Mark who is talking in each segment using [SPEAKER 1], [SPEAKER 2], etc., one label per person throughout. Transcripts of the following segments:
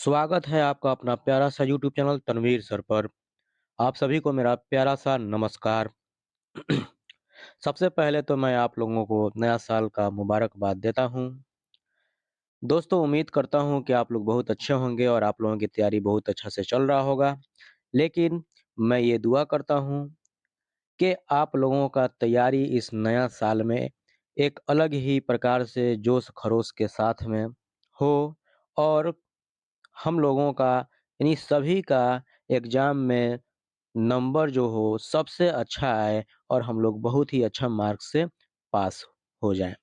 [SPEAKER 1] स्वागत है आपका अपना प्यारा सा यूट्यूब चैनल तनवीर सर पर। आप सभी को मेरा प्यारा सा नमस्कार। सबसे पहले तो मैं आप लोगों को नया साल का मुबारकबाद देता हूँ। दोस्तों उम्मीद करता हूँ कि आप लोग बहुत अच्छे होंगे और आप लोगों की तैयारी बहुत अच्छा से चल रहा होगा। लेकिन मैं ये दुआ करता हूँ कि आप लोगों का तैयारी इस नया साल में एक अलग ही प्रकार से जोश खरोश के साथ में हो और हम लोगों का यानी सभी का एग्ज़ाम में नंबर जो हो सबसे अच्छा आए और हम लोग बहुत ही अच्छा मार्क्स से पास हो जाएँ।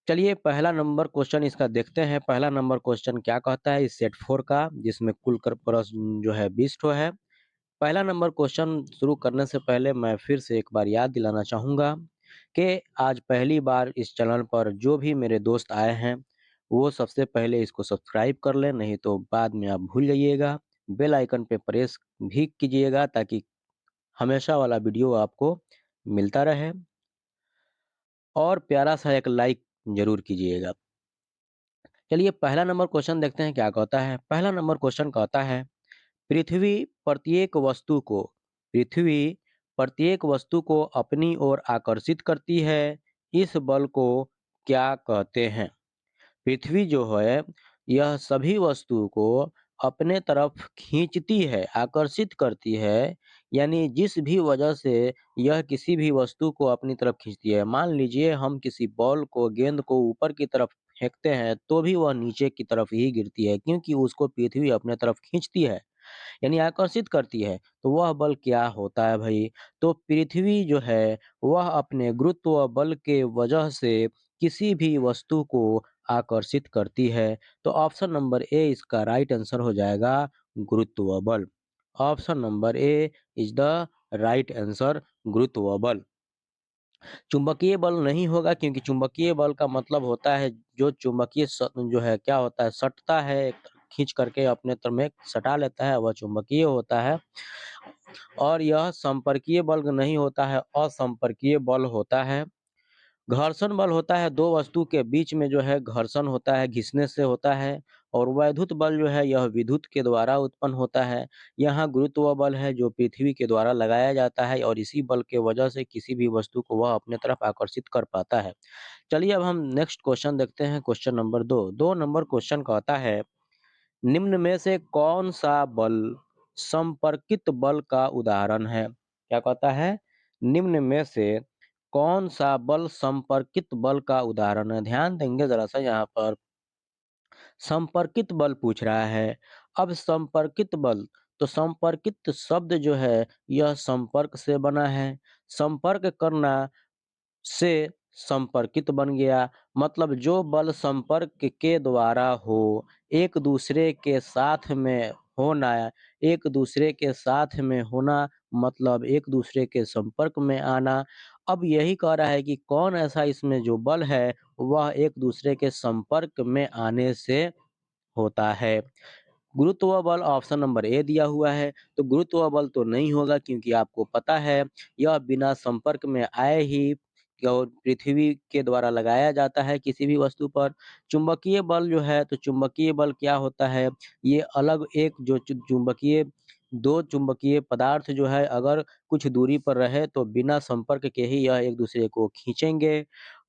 [SPEAKER 1] चलिए पहला नंबर क्वेश्चन इसका देखते हैं, पहला नंबर क्वेश्चन क्या कहता है इस सेट 4 का जिसमें कुल कर प्रश्न जो है 20 ठो है। पहला नंबर क्वेश्चन शुरू करने से पहले मैं फिर से एक बार याद दिलाना चाहूँगा कि आज पहली बार इस चैनल पर जो भी मेरे दोस्त आए हैं, वो सबसे पहले इसको सब्सक्राइब कर लें, नहीं तो बाद में आप भूल जाइएगा। बेल आइकन पे प्रेस भी कीजिएगा ताकि हमेशा वाला वीडियो आपको मिलता रहे और प्यारा-सा एक लाइक ज़रूर कीजिएगा। चलिए पहला नंबर क्वेश्चन देखते हैं क्या कहता है। पहला नंबर क्वेश्चन कहता है पृथ्वी प्रत्येक वस्तु को पृथ्वी प्रत्येक वस्तु को अपनी ओर आकर्षित करती है। इस बल को क्या कहते हैं? पृथ्वी जो है, यह सभी वस्तु को अपने तरफ खींचती है, आकर्षित करती है, यानी जिस भी वजह से यह किसी भी वस्तु को अपनी तरफ खींचती है। मान लीजिए हम किसी बॉल को, गेंद को ऊपर की तरफ फेंकते हैं, तो भी वह नीचे की तरफ ही गिरती है क्योंकि उसको पृथ्वी अपने तरफ खींचती है। यानी आकर्षित करती है, तो वह बल क्या होता है भई? तो पृथ्वी जो है, वह अपने गुरुत्व बल के वजह से किसी भी वस्तु को आकर्षित करती है। तो ऑप्शन नंबर ए इसका राइट आंसर हो जाएगा गुरुत्व बल। Option number A is the right answer गुरुत्व बल। चुंबकीय बल नहीं होगा क्योंकि चुंबकीय बल का मतलब होता है जो चुंबकीय जो है क्या होता है सटता है खींच करके अपने तरफ में सटा लेता है वह चुंबकीय होता है और यह संपर्कीय बल नहीं होता है असंपर्कीय बल होता है। घर्षण बल होता है दो वस्तु के बीच में जो है घर्षण होता है घिसने से होता है और वैद्युत बल जो है यह विद्युत के द्वारा उत्पन्न होता है। यहाँ गुरुत्व बल है जो पृथ्वी के द्वारा लगाया जाता है और इसी बल के वजह से किसी भी वस्तु को वह अपने तरफ आकर्षित कर पाता है। चलिए अब हम नेक्स्ट क्वेश्चन देखते हैं क्वेश्चन नंबर 2 नंबर क्वेश्चन कहता है निम्न में से कौन सा बल संपर्कित बल का उदाहरण है? क्या कहता है? निम्न में से कौन सा बल संपर्कित बल का उदाहरण है? ध्यान देंगे ज़रा-सा यहाँ पर। संपर्कित बल पूछ रहा है। अब संपर्कित बल, तो संपर्कित शब्द जो है, यह संपर्क से बना है। संपर्क करना से संपर्कित बन गया मतलब जो बल संपर्क के द्वारा हो, एक दूसरे के साथ में होना एक दूसरे के साथ में होना मतलब एक दूसरे के संपर्क में आना। अब यही कह रहा है कि कौन ऐसा इसमें जो बल है, वह एक दूसरे के संपर्क में आने से होता है। गुरुत्व बल ऑप्शन नंबर ए दिया हुआ है, तो गुरुत्व बल तो नहीं होगा क्योंकि आपको पता है यह बिना संपर्क में आए ही और पृथ्वी के द्वारा लगाया जाता है किसी भी वस्तु पर। चुंबकीय बल जो है, तो चुंबकीय बल क्या होता है? ये अलग एक जो चुंबकीय 2 चुंबकीय पदार्थ जो है अगर कुछ दूरी पर रहे तो बिना संपर्क के ही यह एक दूसरे को खींचेंगे।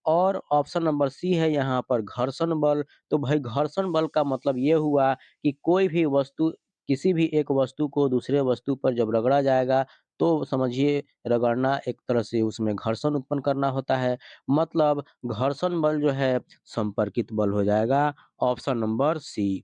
[SPEAKER 1] और ऑप्शन नंबर सी है यहाँ पर घर्षण बल। तो भाई घर्षण बल का मतलब ये हुआ कि कोई भी वस्तु किसी भी एक वस्तु को दूसरे वस्तु पर जब रगड़ा जाएगा, तो समझिए रगड़ना एक तरह से उसमें घर्षण उत्पन्न करना होता है। मतलब घर्षण बल जो है संपर्कित बल हो जाएगा option number C.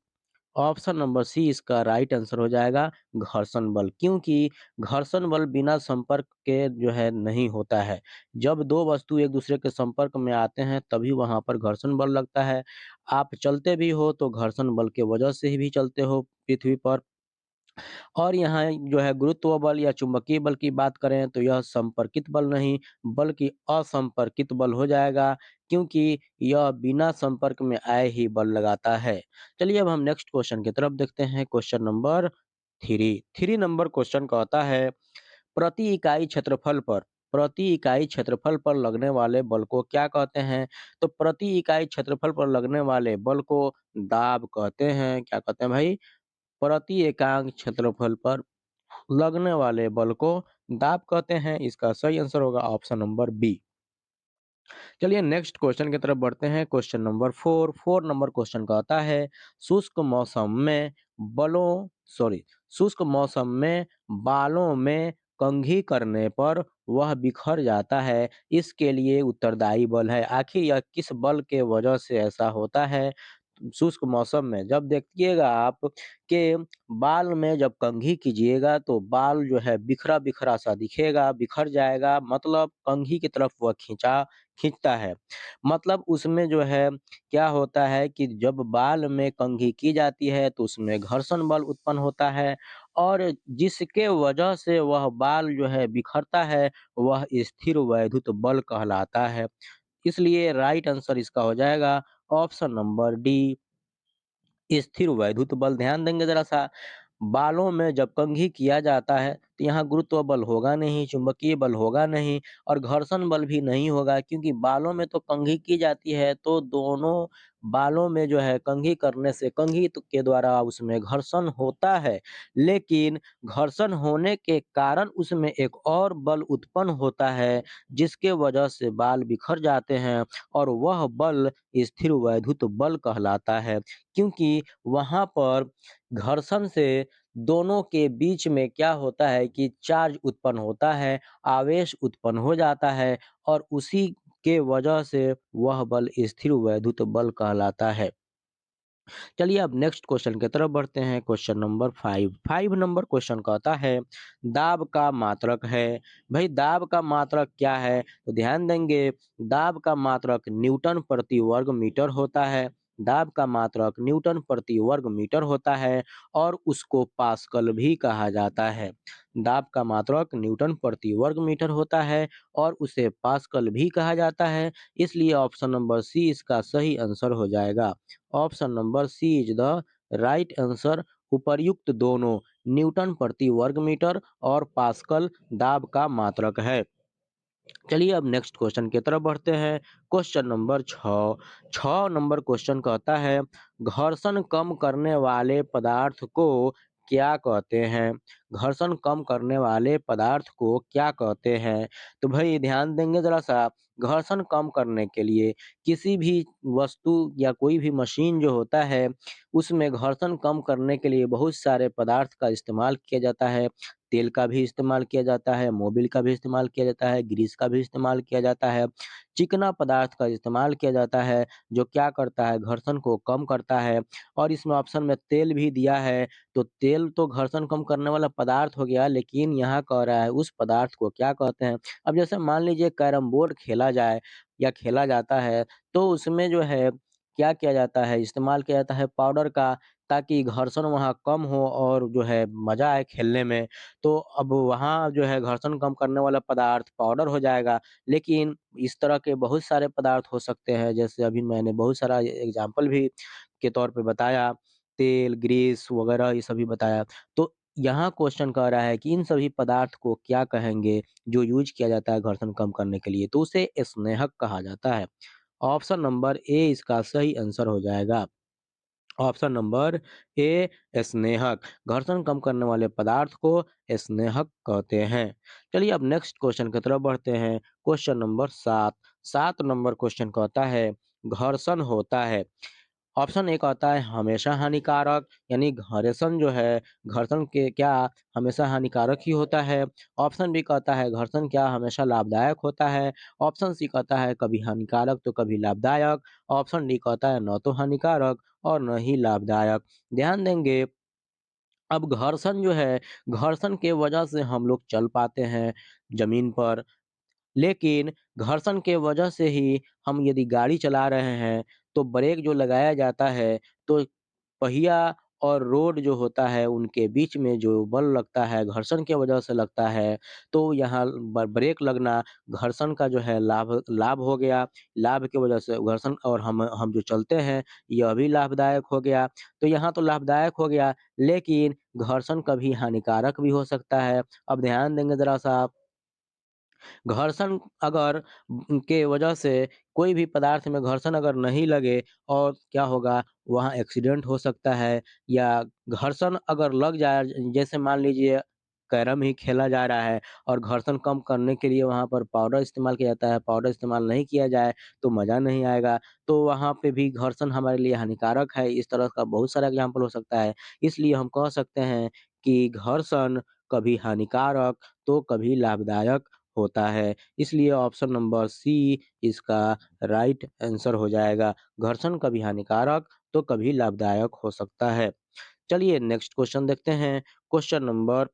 [SPEAKER 1] Option number C इसका राइट आंसर हो जाएगा घर्षण बल क्योंकि घर्षण बल बिना संपर्क के जो है नहीं होता है। जब 2 वस्तु एक दूसरे के संपर्क में आते हैं तभी वहाँ पर घर्षण बल लगता है। आप चलते भी हो तो घर्षण बल के वजह से ही भी चलते हो पृथ्वी पर। और यहाँ जो है गुरुत्व बल या चुंबकीय बल की बात करें तो यह संपर्कित बल नहीं बल्कि असंपर्कित बल हो जाएगा क्योंकि यह बिना संपर्क में आए ही बल लगाता है। चलिए अब हम नेक्स्ट क्वेश्चन की तरफ देखते हैं क्वेश्चन नंबर 3 नंबर क्वेश्चन कहता है प्रति इकाई क्षेत्रफल पर प्रति इकाई क्षेत्रफल पर लगने वाले बल को क्या कहते हैं? तो प्रति इकाई क्षेत्रफल पर लगने वाले बल को दाब कहते हैं। क्या कहते हैं भाई? प्रति एकांक क्षेत्रफल पर लगने वाले बल को दाब कहते हैं। इसका सही आंसर होगा ऑप्शन नंबर बी। चलिए नेक्स्ट क्वेश्चन की तरफ बढ़ते हैं। क्वेश्चन नंबर 4 नंबर क्वेश्चन कहता है शुष्क मौसम में बलों सॉरी शुष्क मौसम में बालों में कंघी करने पर वह बिखर जाता है। इसके लिए उत्तरदायी बल है। आखिर यह किस बल के वजह से ऐसा होता है? शुष्क मौसम में जब देखिएगा आप के बाल में जब कंघी कीजिएगा तो बाल जो है बिखरा-बिखरा सा दिखेगा, बिखर जाएगा, मतलब कंघी की तरफ वह खींचता है। मतलब उसमें जो है क्या होता है कि जब बाल में कंघी की जाती है तो उसमें घर्षण बल उत्पन्न होता है और जिसके वजह से वह बाल जो है बिखरता है, वह स्थिर वैद्युत बल कहलाता है। इसलिए राइट आंसर इसका हो जाएगा ऑप्शन नंबर डी, स्थिर वैद्युत बल। ध्यान देंगे ज़रा-सा, बालों में जब कंघी किया जाता है, तो यहाँ गुरुत्व बल होगा नहीं, चुंबकीय बल होगा नहीं और घर्षण बल भी नहीं होगा क्योंकि बालों में तो कंघी की जाती है, तो दोनों बालों में जो है कंघी करने से कंघी के द्वारा उसमें घर्षण होता है। लेकिन घर्षण होने के कारण उसमें एक और बल उत्पन्न होता है, जिसके वजह से बाल बिखर जाते हैं और वह बल स्थिर वैद्युत बल कहलाता है। क्योंकि वहाँ पर घर्षण से दोनों के बीच में क्या होता है कि चार्ज उत्पन्न होता है, आवेश उत्पन्न हो जाता है और उसी के वजह से वह बल स्थिर वैद्युत बल कहलाता है। चलिए अब नेक्स्ट क्वेश्चन की तरफ बढ़ते हैं। क्वेश्चन नंबर 5 नंबर क्वेश्चन कहता है दाब का मात्रक है। भाई दाब का मात्रक क्या है? तो ध्यान देंगे, दाब का मात्रक न्यूटन प्रति वर्ग मीटर होता है। दाब का मात्रक न्यूटन प्रति वर्ग मीटर होता है और उसको पास्कल भी कहा जाता है। दाब का मात्रक न्यूटन प्रति वर्ग मीटर होता है और उसे पास्कल भी कहा जाता है। इसलिए ऑप्शन नंबर सी इसका सही आंसर हो जाएगा। Option number C is the right answer. उपर्युक्त दोनों न्यूटन प्रति वर्ग मीटर और पास्कल दाब का मात्रक है। चलिए अब नेक्स्ट क्वेश्चन की तरफ बढ़ते हैं। क्वेश्चन नंबर 6 नंबर क्वेश्चन कहता है घर्षण कम करने वाले पदार्थ को क्या कहते हैं? घर्षण कम करने वाले पदार्थ को क्या कहते हैं? तो भाई ध्यान देंगे ज़रा-सा, घर्षण कम करने के लिए किसी भी वस्तु या कोई भी मशीन जो होता है, उसमें घर्षण कम करने के लिए बहुत सारे पदार्थ का इस्तेमाल किया जाता है। तेल का भी इस्तेमाल किया जाता है, मोबिल का भी इस्तेमाल किया जाता है, ग्रीस का भी इस्तेमाल किया जाता है, चिकना पदार्थ का इस्तेमाल किया जाता है, जो क्या करता है घर्षण को कम करता है और इसमें ऑप्शन में तेल भी दिया है, तो तेल तो घर्षण कम करने वाला पदार्थ हो गया, लेकिन यहाँ कह रहा है उस पदार्थ को क्या कहते हैं? अब जैसे मान लीजिए कैरम बोर्ड खेला जाए या खेला जाता है, तो उसमें जो है क्या किया जाता है, इस्तेमाल किया जाता है पाउडर का ताकि घर्षण वहाँ कम हो और जो है मज़ा आए खेलने में। तो अब वहाँ जो है घर्षण कम करने वाला पदार्थ पाउडर हो जाएगा। लेकिन इस तरह के बहुत सारे पदार्थ हो सकते हैं, जैसे अभी मैंने बहुत सारा एग्ज़ाम्पल भी के तौर पे बताया, तेल, ग्रीस वगैरह ये सभी बताया। तो यहाँ क्वेश्चन कह रहा है कि इन सभी पदार्थ को क्या कहेंगे, जो यूज़ किया जाता है घर्षण कम करने के लिए? तो उसे स्नेहक कहा जाता है। ऑप्शन नंबर ए इसका सही आंसर हो जाएगा। ऑप्शन नंबर ए स्नेहक, घर्षण कम करने वाले पदार्थ को स्नेहक कहते हैं। चलिए अब नेक्स्ट क्वेश्चन की तरफ बढ़ते हैं। क्वेश्चन नंबर 7 नंबर क्वेश्चन कहता है घर्षण होता है। ऑप्शन ए कहता है हमेशा हानिकारक, यानी घर्षण जो है घर्षण के क्या हमेशा हानिकारक ही होता है। ऑप्शन बी कहता है घर्षण क्या हमेशा लाभदायक होता है। ऑप्शन सी कहता है कभी हानिकारक तो कभी लाभदायक। ऑप्शन डी कहता है न तो हानिकारक और न ही लाभदायक। ध्यान देंगे, अब घर्षण जो है घर्षण के वजह से हम लोग चल पाते हैं जमीन पर, लेकिन घर्षण के वजह से ही हम यदि गाड़ी चला रहे हैं, तो ब्रेक जो लगाया जाता है, तो पहिया और रोड जो होता है, उनके बीच में जो बल लगता है, घर्षण की वजह से लगता है, तो यहाँ ब ब्रेक लगना घर्षण का जो है लाभ लाभ हो गया। लाभ की वजह से घर्षण और हम जो चलते हैं, यह भी लाभदायक हो गया। तो यहाँ तो लाभदायक हो गया, लेकिन घर्षण कभी हानिकारक भी हो सकता है। अब ध्यान देंगे ज़रा-सा आप घर्षण अगर के वजह से कोई भी पदार्थ में घर्षण अगर नहीं लगे और क्या होगा वहाँ एक्सीडेंट हो सकता है या घर्षण अगर लग जाए जैसे मान लीजिए कैरम ही खेला जा रहा है और घर्षण कम करने के लिए वहाँ पर पाउडर इस्तेमाल किया जाता है, पाउडर इस्तेमाल नहीं किया जाए तो मज़ा नहीं आएगा, तो वहाँ पे भी घर्षण हमारे लिए हानिकारक है। इस तरह का बहुत सारा एग्ज़ाम्पल हो सकता है। इसलिए हम कह सकते हैं कि घर्षण कभी हानिकारक तो कभी लाभदायक होता है। इसलिए ऑप्शन नंबर सी इसका राइट आंसर हो जाएगा। घर्षण कभी हानिकारक तो कभी लाभदायक हो सकता है। चलिए नेक्स्ट क्वेश्चन देखते हैं। क्वेश्चन नंबर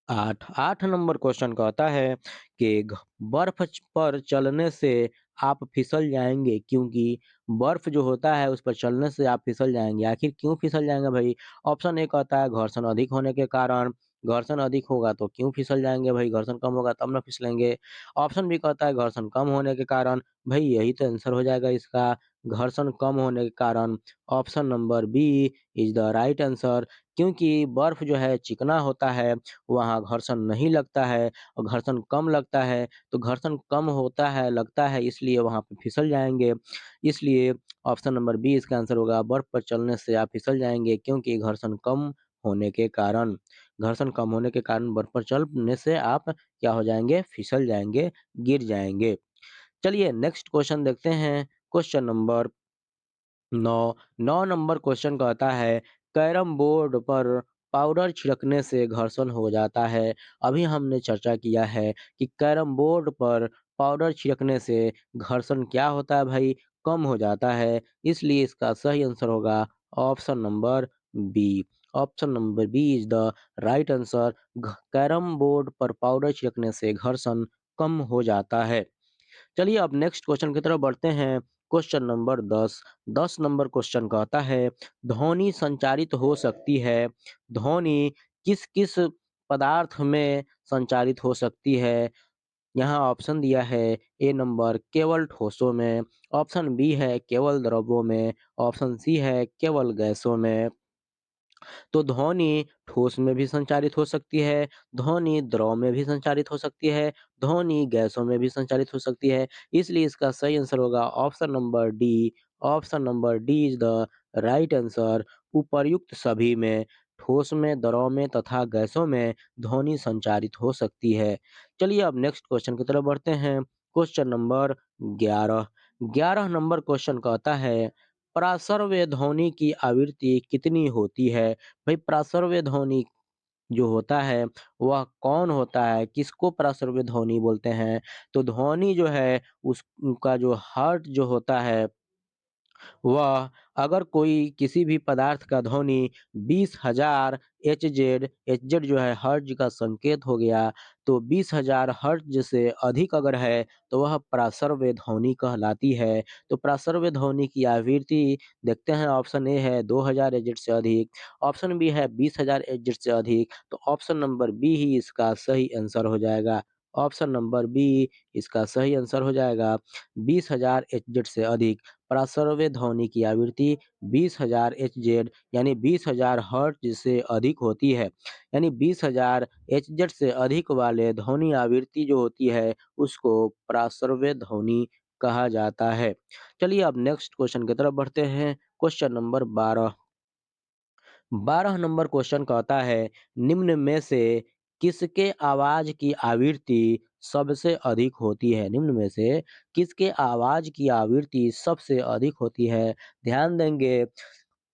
[SPEAKER 1] 8 नंबर क्वेश्चन कहता है कि बर्फ पर चलने से आप फिसल जाएँगे क्योंकि बर्फ जो होता है उस पर चलने से आप फिसल जाएँगे। आखिर क्यों फिसल जाएँगे भई? ऑप्शन ए कहता है घर्षण अधिक होने के कारण, घर्षण अधिक होगा तो क्यों फिसल जाएँगे भई? घर्षण कम होगा तब ना फिसलेंगे। ऑप्शन बी कहता है घर्षण कम होने के कारण, भई यही तो आंसर हो जाएगा इसका, घर्षण कम होने के कारण। Option number B is the right answer क्योंकि बर्फ जो है चिकना होता है वहाँ घर्षण नहीं लगता है और घर्षण कम लगता है, तो घर्षण कम होता है, लगता है इसलिए वहाँ पे फिसल जाएँगे। इसलिए ऑप्शन नंबर बी इसका आंसर होगा बर्फ पर चलने से आप फिसल जाएँगे क्योंकि घर्षण कम होने के कारण। घर्षण कम होने के कारण बर्फ पर चलने से आप क्या हो जाएँगे? फिसल जाएँगे, गिर जाएँगे। चलिए नेक्स्ट क्वेश्चन देखते हैं। क्वेश्चन नंबर 9 नंबर क्वेश्चन कहता है कैरम बोर्ड पर पाउडर छिड़कने से घर्षण हो जाता है। अभी हमने चर्चा किया है कि कैरम बोर्ड पर पाउडर छिड़कने से घर्षण क्या होता है भाई? कम हो जाता है। इसलिए इसका सही आंसर होगा option number B. Option number B is the right answer. Carrom board पर पाउडर छिड़कने से घर्षण कम हो जाता है। चलिए अब नेक्स्ट क्वेश्चन की तरफ बढ़ते हैं। क्वेश्चन नंबर 10 नंबर क्वेश्चन कहता है ध्वनि संचारित हो सकती है। ध्वनि किस-किस पदार्थ में संचारित हो सकती है? यहाँ ऑप्शन दिया है ए नंबर केवल ठोसों में, ऑप्शन बी है केवल द्रवों में, ऑप्शन सी है केवल गैसों में। तो ध्वनि ठोस में भी संचारित हो सकती है, ध्वनि द्रव में भी संचारित हो सकती है, ध्वनि गैसों में भी संचारित हो सकती है। इसलिए इसका सही आंसर होगा option number D. Option number D is the right answer. उपर्युक्त सभी में, ठोस में, द्रव में तथा गैसों में ध्वनि संचारित हो सकती है। चलिए अब नेक्स्ट क्वेश्चन की तरफ बढ़ते हैं। क्वेश्चन नंबर 11 11 नंबर क्वेश्चन कहता है प्रासर्व्य ध्वनि की आवृत्ति कितनी होती है? भई प्रासर्व्य ध्वनि जो होता है वह कौन होता है? किसको प्रासर्व्य ध्वनि बोलते हैं? तो ध्वनि जो है उसका जो हर्ट जो होता है वह अगर कोई किसी भी पदार्थ का ध्वनि 20,000 एचज़ेड एचज़ेड जो है हर्ट्ज़ का संकेत हो गया, तो 20,000 हर्ट्ज़ से अधिक अगर है, तो वह प्रासर्व्य ध्वनि कहलाती है। तो प्रासर्व्य ध्वनि की आवृत्ति देखते हैं ऑप्शन ए है 2000 एचज़ेड से अधिक, ऑप्शन बी है 20,000 एचज़ेड से अधिक, तो ऑप्शन नंबर बी ही इसका सही आंसर हो जाएगा। ऑप्शन नंबर बी इसका सही आंसर हो जाएगा 20,000 एचज़ेड से अधिक। प्रासर्व्य ध्वनि की आवृत्ति 20,000 एचज़ेड यानी 20,000 हर्ट्ज से अधिक होती है। यानी 20,000 एचज़ेड से अधिक वाले ध्वनि आवृत्ति जो होती है उसको प्रासर्व्य ध्वनि कहा जाता है। चलिए अब नेक्स्ट क्वेश्चन की तरफ बढ़ते हैं। क्वेश्चन नंबर 12 12 नंबर क्वेश्चन कहता है निम्न में से किसके आवाज की आवृत्ति सबसे अधिक होती है? निम्न में से किसके आवाज की आवृत्ति सबसे अधिक होती है? ध्यान देंगे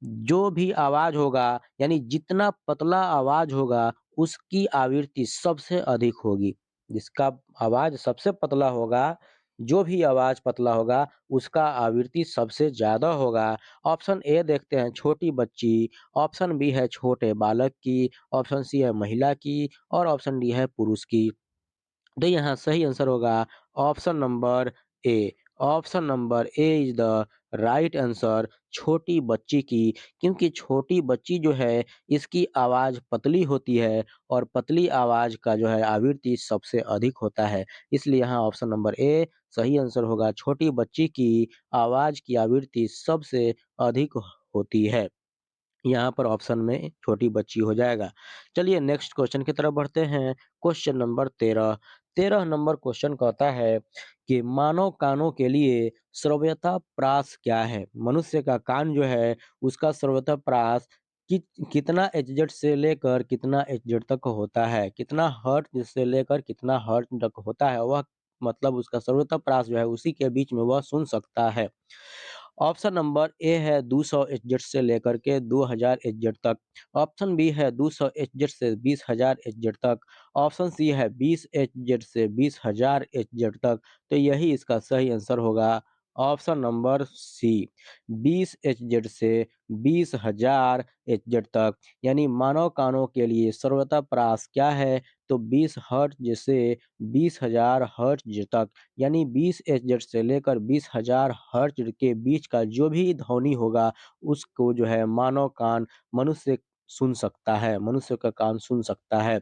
[SPEAKER 1] जो भी आवाज होगा यानी जितना पतला आवाज होगा उसकी आवृत्ति सबसे अधिक होगी। जिसका आवाज सबसे पतला होगा, जो भी आवाज पतला होगा उसका आवृत्ति सबसे ज़्यादा होगा। ऑप्शन ए देखते हैं छोटी बच्ची, ऑप्शन बी है छोटे बालक की, ऑप्शन सी है महिला की और ऑप्शन डी है पुरुष की। तो यहाँ सही आंसर होगा option number A. Option number A is the right answer छोटी बच्ची की क्योंकि छोटी बच्ची जो है इसकी आवाज़ पतली होती है और पतली आवाज़ का जो है आवृत्ति सबसे अधिक होता है। इसलिए यहाँ ऑप्शन नंबर ए सही आंसर होगा छोटी बच्ची की आवाज़ की आवृत्ति सबसे अधिक होती है। यहाँ पर ऑप्शन में छोटी बच्ची हो जाएगा। चलिए नेक्स्ट क्वेश्चन की तरफ बढ़ते हैं। क्वेश्चन नंबर 13 13 नंबर क्वेश्चन कहता है कि मानव कानों के लिए श्रव्यता प्रास क्या है? मनुष्य का कान जो है उसका श्रव्यता प्रास कि कितना एचजेड से लेकर कितना एचजेड तक होता है? कितना हर्ट्ज से लेकर कितना हर्ट्ज तक होता है? वह मतलब उसका श्रव्यता प्रास जो है उसी के बीच में वह सुन सकता है। ऑप्शन नंबर ए है 200 एचजेड से लेकर के 2000 एचजेड तक। ऑप्शन बी है 200 एचजेड से 20000 एचजेड तक। ऑप्शन सी है 20 एचजेड से 20000 एचजेड तक। तो यही इसका सही आंसर होगा ऑप्शन नंबर सी 20 एचजेड से 20000 एचजेड तक। यानी मानव कानों के लिए सर्वोत्तम प्रास क्या है? तो 20 हर्ट्ज से 20000 हर्ट्ज तक। यानी 20 एचजेड से लेकर 20,000 हर्ट्ज के बीच का जो भी ध्वनि होगा, उसको जो है मानव कान मनुष्य सुन सकता है, मनुष्य का कान सुन सकता है।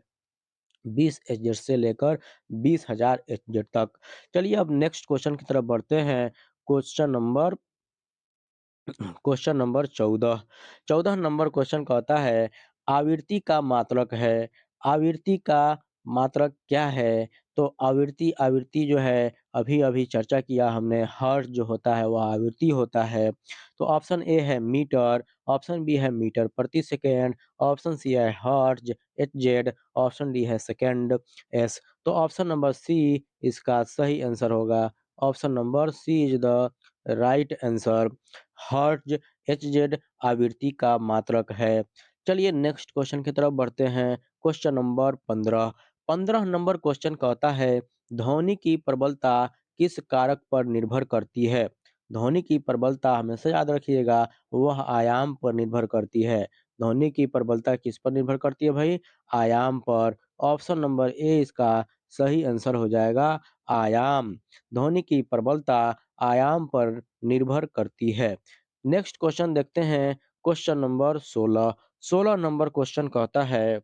[SPEAKER 1] 20 एचजेड से लेकर 20,000 एचजेड तक। चलिए अब नेक्स्ट क्वेश्चन की तरफ बढ़ते हैं। Question number question number 14। 14 number question कहता है आवृत्ति का मात्रक है। आवृत्ति का मात्रक क्या है? तो आवृत्ति आवृत्ति जो है अभी-अभी चर्चा किया हमने हर्ट्ज जो होता है वह आवृत्ति होता है। तो ऑप्शन ए है मीटर, ऑप्शन बी है मीटर प्रति सेकंड, ऑप्शन सी है हर्ट्ज एचजेड, ऑप्शन डी है सेकंड एस। तो ऑप्शन नंबर सी इसका सही आंसर होगा। Option number C is the right answer. Hertz HZ आवृत्ति का मात्रक है। चलिए नेक्स्ट क्वेश्चन की तरफ बढ़ते हैं। Question number 15। 15 नंबर क्वेश्चन कहता है ध्वनि की प्रबलता किस कारक पर निर्भर करती है? ध्वनि की प्रबलता हमेशा याद रखिएगा वह आयाम पर निर्भर करती है। ध्वनि की प्रबलता किस पर निर्भर करती है भाई? आयाम पर। ऑप्शन नंबर ए इसका सही आंसर हो जाएगा आयाम। ध्वनि की प्रबलता आयाम पर निर्भर करती है। नेक्स्ट क्वेश्चन देखते हैं क्वेश्चन नंबर 16। 16 नंबर क्वेश्चन कहता है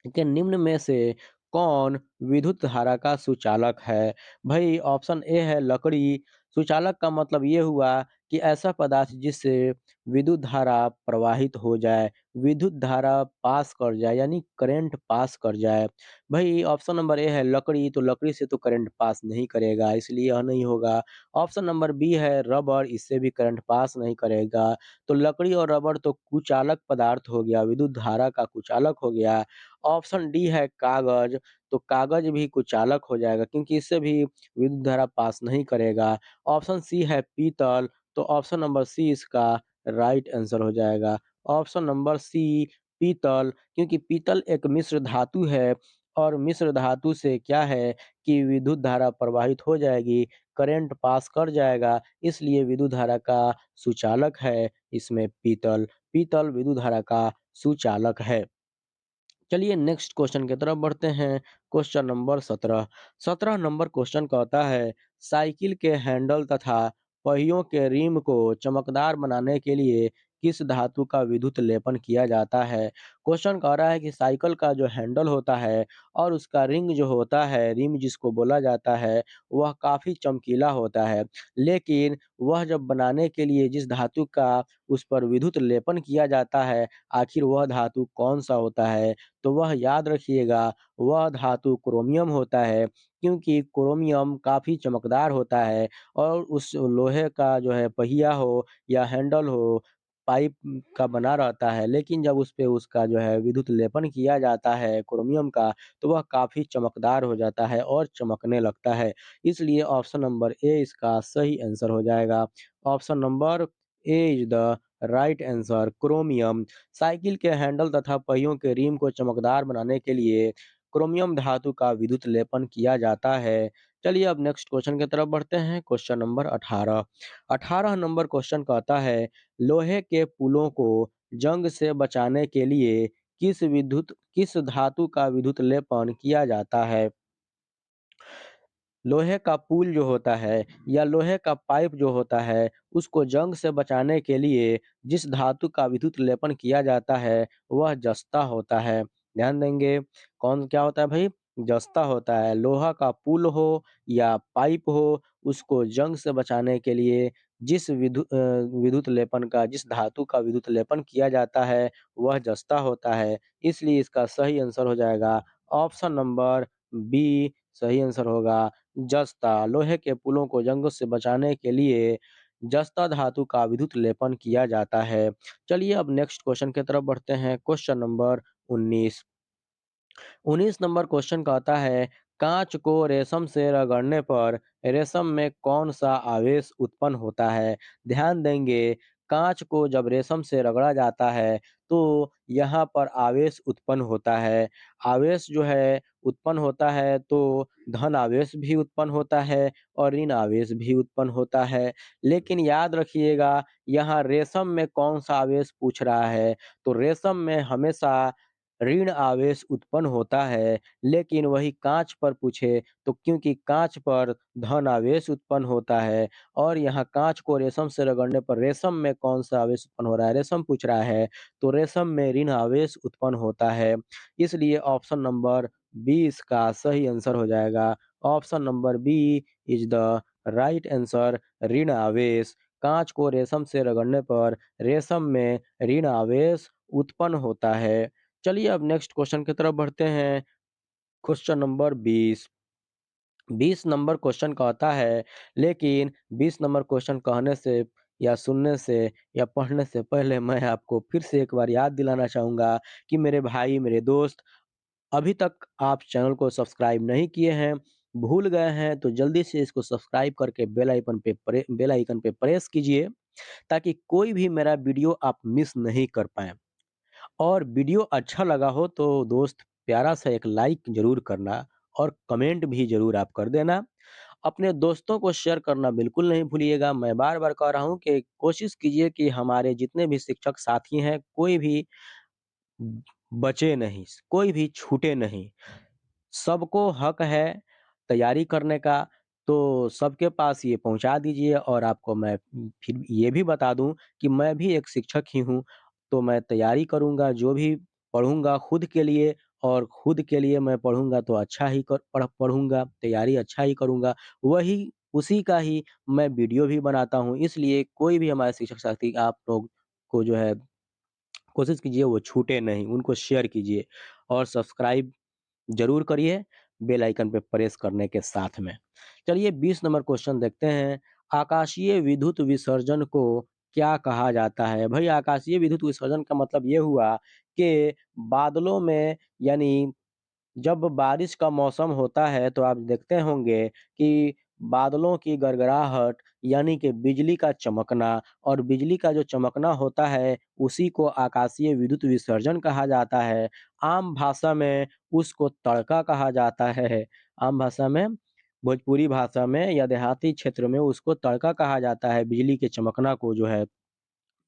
[SPEAKER 1] कि निम्न में से कौन विद्युत धारा का सुचालक है? भई ऑप्शन ए है लकड़ी। सुचालक का मतलब ये हुआ कि ऐसा पदार्थ जिससे विद्युत धारा प्रवाहित हो जाए, विद्युत धारा पास कर जाए यानी करंट पास कर जाए। भई ऑप्शन नंबर ए है लकड़ी, तो लकड़ी से तो करंट पास नहीं करेगा इसलिए यह नहीं होगा। ऑप्शन नंबर बी है रबर, इससे भी करंट पास नहीं करेगा। तो लकड़ी और रबर तो कुचालक पदार्थ हो गया, विद्युत धारा का कुचालक हो गया। ऑप्शन डी है कागज, तो कागज भी कुचालक हो जाएगा क्योंकि इससे भी विद्युत धारा पास नहीं करेगा। ऑप्शन सी है पीतल, तो ऑप्शन नंबर सी इसका राइट आंसर हो जाएगा। ऑप्शन नंबर सी पीतल, क्योंकि पीतल एक मिश्र धातु है और मिश्र धातु से क्या है कि विद्युत धारा प्रवाहित हो जाएगी, करंट पास कर जाएगा, इसलिए विद्युत धारा का सुचालक है इसमें पीतल। पीतल विद्युत धारा का सुचालक है। चलिए नेक्स्ट क्वेश्चन की तरफ बढ़ते हैं। Question number 17। 17 नंबर क्वेश्चन कहता है साइकिल के हैंडल तथा पहियों के रिम को चमकदार बनाने के लिए किस धातु का विद्युत लेपन किया जाता है? क्वेश्चन कह रहा है कि साइकिल का जो हैंडल होता है और उसका रिंग जो होता है, रिम जिसको बोला जाता है, वह काफ़ी चमकीला होता है। लेकिन वह जब बनाने के लिए जिस धातु का उस पर विद्युत लेपन किया जाता है, आखिर वह धातु कौन-सा होता है? तो वह याद रखिएगा वह धातु क्रोमियम होता है क्योंकि क्रोमियम काफ़ी चमकदार होता है और उस लोहे का जो है पहिया हो या हैंडल हो, पाइप का बना रहता है लेकिन जब उस पे उसका जो है विद्युत लेपन किया जाता है क्रोमियम का, तो वह काफ़ी चमकदार हो जाता है और चमकने लगता है। इसलिए ऑप्शन नंबर ए इसका सही आंसर हो जाएगा। Option number A is the right answer chromium. Cycle के हैंडल तथा पहियों के रिम को चमकदार बनाने के लिए क्रोमियम धातु का विद्युत लेपन किया जाता है। चलिए अब नेक्स्ट क्वेश्चन की तरफ बढ़ते हैं। Question number 18। 18 नंबर क्वेश्चन कहता है लोहे के पुलों को जंग से बचाने के लिए किस धातु का विद्युत लेपन किया जाता है? लोहे का पुल जो होता है या लोहे का पाइप जो होता है, उसको जंग से बचाने के लिए जिस धातु का विद्युत लेपन किया जाता है, वह जस्ता होता है। ध्यान देंगे, कौन क्या होता है भई? जस्ता होता है। लोहा का पुल हो या पाइप हो, उसको जंग से बचाने के लिए विद्युत लेपन का जिस धातु का विद्युत लेपन किया जाता है, वह जस्ता होता है। इसलिए इसका सही आंसर हो जाएगा ऑप्शन नंबर बी सही आंसर होगा जस्ता। लोहे के पुलों को जंग से बचाने के लिए जस्ता धातु का विद्युत लेपन किया जाता है। चलिए अब नेक्स्ट क्वेश्चन की तरफ बढ़ते हैं। Question number 19। 19 नंबर क्वेश्चन कहता है, कांच को रेशम से रगड़ने पर रेशम में कौन सा आवेश उत्पन्न होता है? ध्यान देंगे, कांच को जब रेशम से रगड़ा जाता है तो यहाँ पर आवेश उत्पन्न होता है। आवेश जो है उत्पन्न होता है तो धन आवेश भी उत्पन्न होता है और ऋण आवेश भी उत्पन्न होता है। लेकिन याद रखिएगा, यहाँ रेशम में कौन सा आवेश पूछ रहा है, तो रेशम में हमेशा ऋण आवेश उत्पन्न होता है, लेकिन वही काँच पर पूछे तो क्योंकि काँच पर धन आवेश उत्पन्न होता है और यहाँ काँच को रेशम से रगड़ने पर रेशम में कौन-सा आवेश उत्पन्न हो रहा है, रेशम पूछ रहा है, तो रेशम में ऋण आवेश उत्पन्न होता है। इसलिए ऑप्शन नंबर बी इसका सही आंसर हो जाएगा। Option number B is the right answer ऋण आवेश। काँच को रेशम से रगड़ने पर रेशम में ऋण आवेश उत्पन्न होता है। चलिए अब नेक्स्ट क्वेश्चन की तरफ बढ़ते हैं। Question number 20। 20 नंबर क्वेश्चन कहता है, लेकिन 20 नंबर क्वेश्चन कहने से या सुनने से या पढ़ने से पहले मैं आपको फिर से एक बार याद दिलाना चाहूँगा कि मेरे भाई, मेरे दोस्त, अभी तक आप चैनल को सब्सक्राइब नहीं किए हैं, भूल गए हैं तो जल्दी से इसको सब्सक्राइब करके बेल आइकन पे प्रेस कीजिए ताकि कोई भी मेरा वीडियो आप मिस नहीं कर पाएँ। और वीडियो अच्छा लगा हो तो दोस्त प्यारा सा एक लाइक ज़रूर करना और कमेंट भी ज़रूर आप कर देना। अपने दोस्तों को शेयर करना बिल्कुल नहीं भूलिएगा। मैं बार-बार कह रहा हूँ कि कोशिश कीजिए कि हमारे जितने भी शिक्षक साथी हैं, कोई भी बचे नहीं, कोई भी छूटे नहीं। सबको हक है तैयारी करने का, तो सबके पास ये पहुँचा दीजिए और आपको मैं फिर ये भी बता दूँ कि मैं भी एक शिक्षक ही हूँ, तो मैं तैयारी करूँगा, जो भी पढ़ूँगा खुद के लिए और खुद के लिए मैं पढ़ूँगा तो अच्छा ही पढ़ूँगा, तैयारी अच्छा ही करूँगा। वही उसी का ही मैं वीडियो भी बनाता हूँ, इसलिए कोई भी हमारे शिक्षक साथी आप लोग को जो है कोशिश कीजिए वो छूटे नहीं, उनको शेयर कीजिए और सब्सक्राइब ज़रूर करिए, बेल आइकन पे प्रेस करने के साथ में। चलिए 20 नंबर क्वेश्चन देखते हैं, आकाशीय विद्युत विसर्जन को क्या कहा जाता है? भई आकाशीय विद्युत विसर्जन का मतलब ये हुआ कि बादलों में यानी जब बारिश का मौसम होता है तो आप देखते होंगे कि बादलों की गड़गड़ाहट यानी कि बिजली का चमकना और बिजली का जो चमकना होता है उसी को आकाशीय विद्युत विसर्जन कहा जाता है। आम भाषा में उसको तड़का कहा जाता है। आम भाषा में भोजपुरी भाषा में या देहाती क्षेत्र में उसको तड़का कहा जाता है। बिजली के चमकना को जो है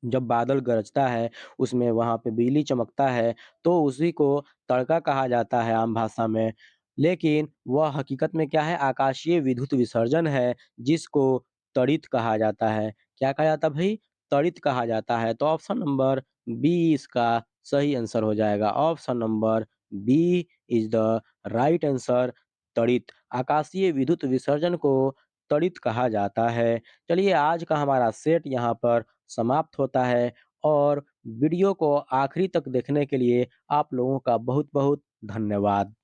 [SPEAKER 1] जब बादल गरजता है, उसमें वहाँ पे बिजली चमकता है, तो उसी को तड़का कहा जाता है आम भाषा में। लेकिन वह हकीकत में क्या है, आकाशीय विद्युत विसर्जन है, जिसको तड़ित कहा जाता है। क्या कहा जाता है भई? तड़ित कहा जाता है। तो ऑप्शन नंबर बी इसका सही आंसर हो जाएगा। Option number B is the right answer तड़ित। आकाशीय विद्युत विसर्जन को तड़ित कहा जाता है। चलिए आज का हमारा सेट यहाँ पर समाप्त होता है और वीडियो को आखिरी तक देखने के लिए आप लोगों का बहुत-बहुत धन्यवाद।